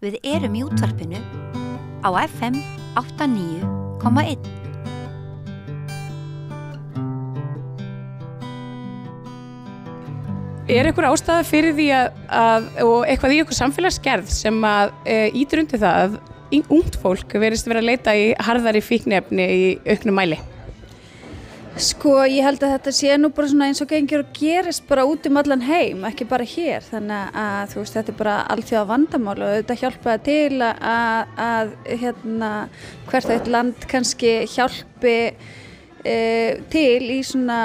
Við erum í útvarpinu á FM 89,1. Einhver ástæða fyrir því og eitthvað í ykkur samfélagsgerð sem ýtir undir það að ungt fólk verðist vera að leita í harðari fíkniefni í auknum mæli? Sko, ég held að þetta sé nú bara svona eins og gengur og gerist bara út allan heim, ekki bara hér. Þannig að þú veist, þetta bara alþjóða vandamál og þetta hjálpaði til að hvert eitt land kannski hjálpi til í svona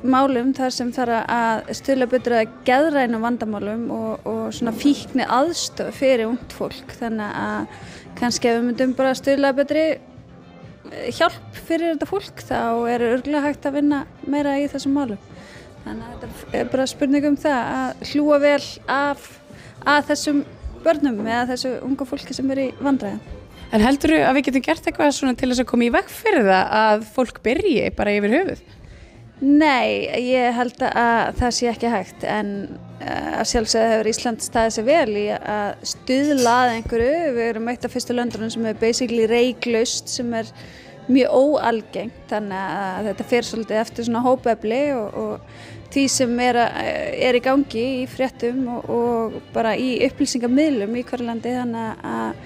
málum þar sem þarf að stuðla betur að geðrænum vandamálum og svona fíkni aðstoð fyrir ungt fólk. Þannig að kannski ef við myndum bara stuðla betri hjálp fyrir þetta fólk þá örugglega hægt að vinna meira í þessum málum. Þannig að þetta bara spurning það að hlúa vel að þessum börnum eða þessu unga fólki sem í vandræðum. En heldurðu að við getum gert eitthvað svona til þess að koma í veg fyrir það að fólk byrji bara yfir höfuð? Nei, ég held að það sé ekki hægt en að sjálfsögðu hefur Ísland staðið sig vel í að stuðla að einhverju. Við erum eitt af fyrstu löndunum sem basically reyklaust sem mjög óalgengt, þannig að þetta fer svolítið eftir svona hópefli og því sem í gangi í fréttum og bara í upplýsingamiðlum í hverju landi, þannig að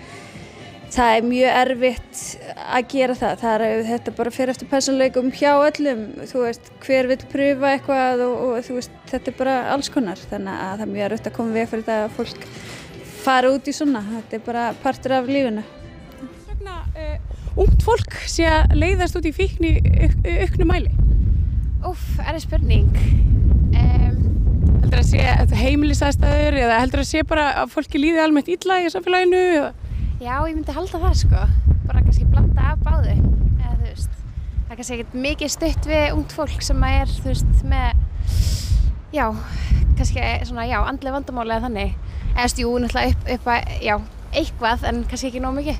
það mjög erfitt að gera það. Þetta bara fer eftir persónuleikum hjá öllum. Þú veist, hver vill pröfa eitthvað og þú veist, þetta bara alls konar. Þannig að það mjög erfitt að koma við fyrir þetta að fólk fara út í svona. Þetta bara partur af lífinu. Ungt fólk sé að leiðast út í fíkni auknum mæli? Spurning. Heldur að sé heimilisaðstæður eða heldur að sé bara að fólki líði almennt illa í samfélaginu eða? Já, ég myndi halda það sko, bara kannski blanda af báðu, eða þú veist, það kannski ekkert mikið stutt við ungt fólk sem þú veist, með, kannski svona, andleg vandamáli eða þannig, eða jú, náttúrulega upp að, eitthvað, en kannski ekki nóg mikið,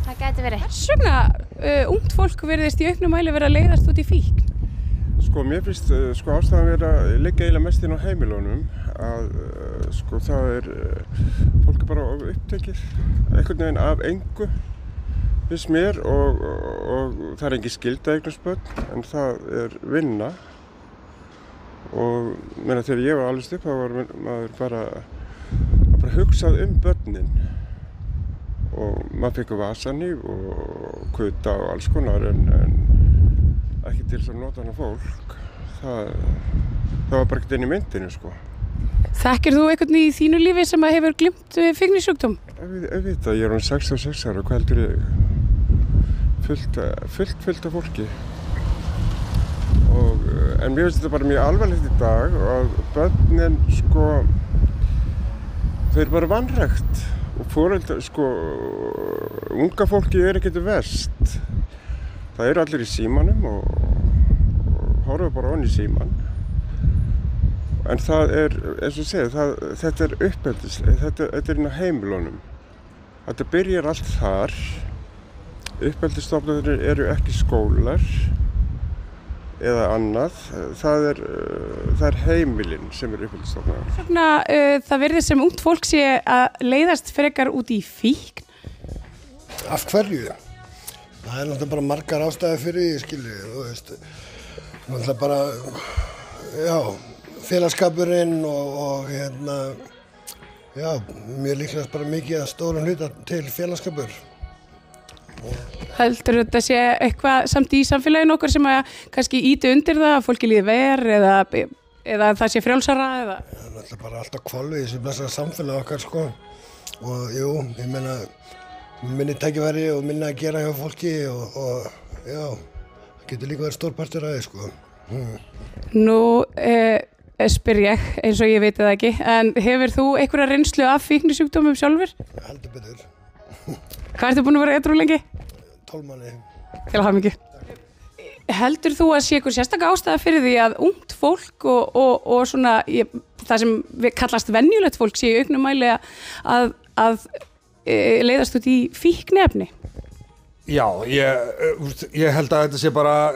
það gæti verið. Hvers vegna ungt fólk virðist í auknum mæli vera að leiðast út í fíkn? Sko, mér finnst ástæðan vera að liggja eiginlega mest inn á heimilunum að það fólk bara upptekið einhvern veginn af engu finnst mér og það engin skylda eignast börn en það vinna og þegar ég var alveg upp þá var maður bara hugsað börnin og maður fekk vasaníf og kuta og alls konar en ekki til þess að nota hana fólk. Það var bara ekkert inn í myndinu, sko. Þekkir þú einhvern í þínu lífi sem hefur gleymt fíknisjúkdóm? Ég veit að ég er 66 ára og hvað heldur ég? Fullt af fólki. En mér finnst þetta bara mjög alvarlegt í dag og börnin, þau eru bara vanrækt og foreldrar, unga fólki ekkert verst. Það eru allir í símanum og horfa bara ofan í síman. En það eins og segja, þetta uppeldis, þetta inn á heimilunum. Þetta byrjar allt þar. Uppeldisstofnanir eru ekki skólar eða annað. Það er heimilin sem uppeldisstofnanir. Svona, það virðist sem ungt fólk sé að leiðast frekar út í fíkn? Af hverju? Það náttúrulega bara margar ástæður fyrir því, skilji, þú veist. Náttúrulega bara, félagskapurinn og mér líklegast bara mikið að stóra hluta til félagskapur. Heldur þetta sé eitthvað samt í samfélaginu okkar sem að kannski ýti undir það að fólki líði verr eða það sé frjálsara eða? Það er náttúrulega bara alltaf hvolfið í þessu blessaða samfélagi okkar, sko. Og jú, ég meina, minni tækifæri og minna að gera hjá fólki og það getur líka verið stór partur af því, sko. Nú spyr ég, eins og ég veit það ekki, en hefur þú einhverja reynslu af fíknisjúkdómum sjálfur? Heldur betur. Hvað ertu búin að vera edrú lengi? 12 mánuði. Til hamingju. Heldur þú að sé einhver sérstaka ástæða fyrir því að ungt fólk og svona, það sem kallast venjulegt fólk sé í auknum mæli að leiðast út í fíkniefni? Já, ég held að þetta sé bara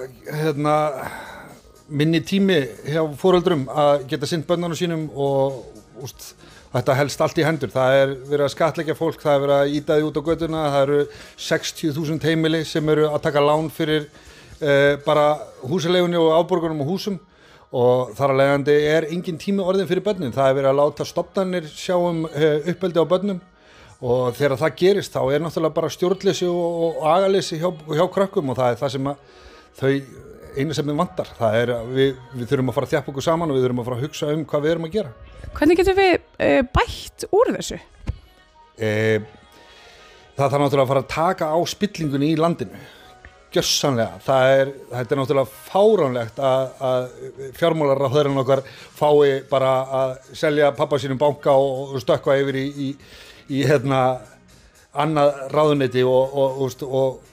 minni tími hjá foreldrum að geta sinnt börnunum sínum og Þetta helst allt í hendur, það verið að skattleggja fólk, það verið að ýta því út á götuna, það eru 60.000 heimili sem eru að taka lán fyrir bara húsaleigunni og afborgunum og húsum og þar að leiðandi engin tími orðin fyrir börnin, það verið að láta stofnanir sjá uppeldi á börnum og þegar það gerist þá náttúrulega bara stjórnleysi og agaleysi hjá krökkum og það það sem að þau einu sem við vantar, það við þurfum að fara að þjappa okkur saman og við þurfum að fara að hugsa hvað við erum að gera. Hvernig getum við bætt úr þessu? Það þarf náttúrulega að fara að taka á spillingunni í landinu, gjörsamlega. Þetta náttúrulega fáránlegt að fjármálaráðherrann okkar fái bara að selja pappa sínum banka og stökkva yfir í annað ráðuneyti og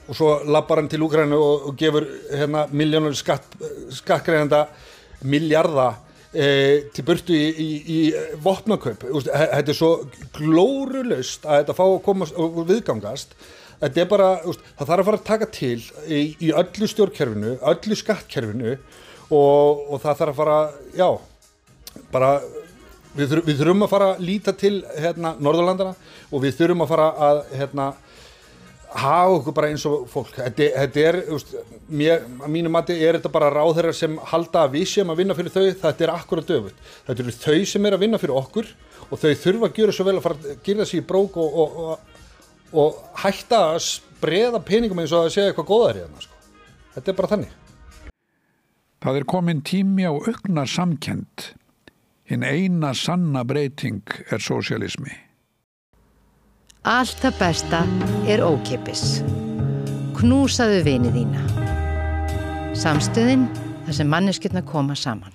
svo labbar hann til Úkraínu og gefur milljónur skattgreiðenda milljarða til burtu í vopnakaup. Þetta svo glórulaust að þetta fá að koma og viðgangast. Þetta bara, það þarf að fara að taka til í öllu stjórnkerfinu, öllu skattkerfinu og það þarf að fara, bara við þurfum að fara að líta til Norðurlandana og við þurfum að fara að hafa okkur bara eins og fólk. Þetta að mínu mati þetta bara ráðherrar sem halda að við séum að vinna fyrir þau, þetta akkurat öfugt. Þetta eru þau sem að vinna fyrir okkur og þau þurfa að gera svo vel að fara að gera sig í brók og hætta að spreða peningum eins og að segja eitthvað góðar hérna. Þetta bara þannig. Það komin tími á aukna samkennd. Hinn eina sanna breyting sósíalismi. Allt það besta ókeypis. Knúsaðu vini þína. Samstöðin þar sem manneskjurnar koma saman.